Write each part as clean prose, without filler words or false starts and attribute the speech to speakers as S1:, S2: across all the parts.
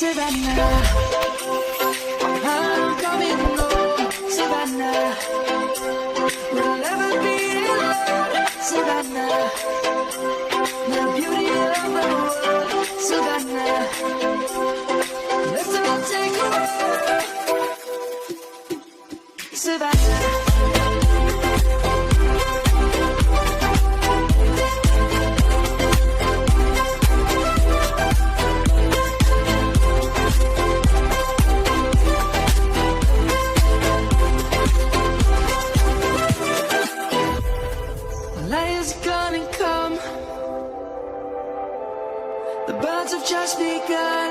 S1: Savannah, I'm coming home, Savannah. We'll never be alone, Savannah. The beauty of the world, Savannah. Let's all take a walk, Savannah. The birds have just begun.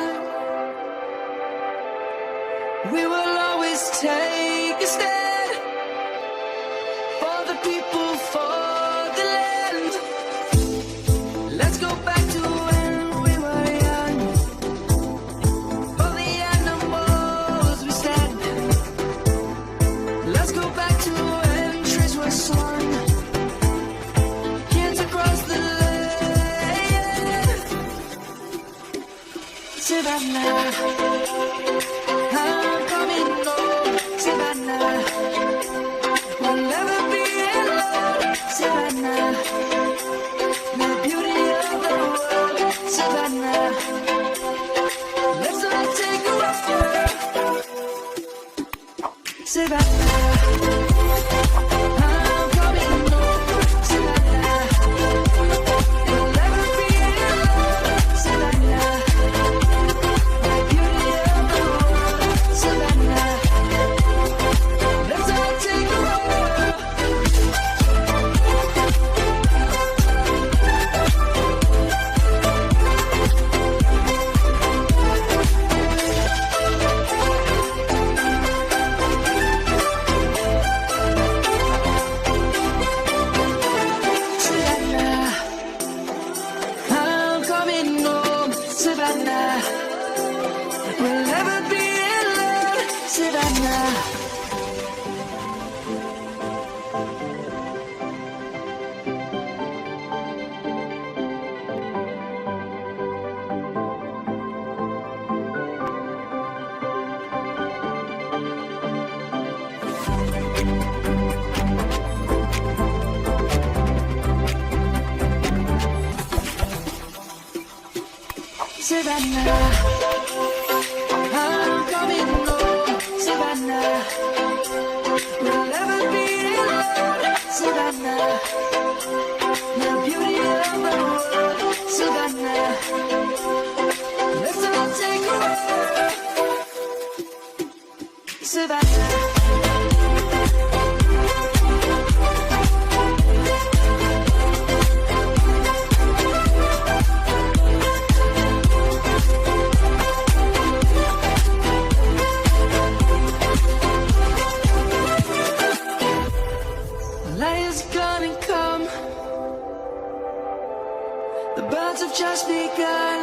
S1: We will always take a stand for the people, for the land. Let's go back to when we were young. For the animals we stand. Let's go back to when trees were swung. Kids across the Savannah, I'm coming home, Savannah. We'll never be alone, Savannah. The beauty of the world, Savannah. Let's all take a walk, Savannah. I'm coming home, Savannah. We'll never be alone, Savannah. We'll never be alone, Savannah. Savannah, I'm coming home, Savannah. We'll never be alone, Savannah. The beauty of the world, Savannah. Let's all take a walk, Savannah. The birds have just begun.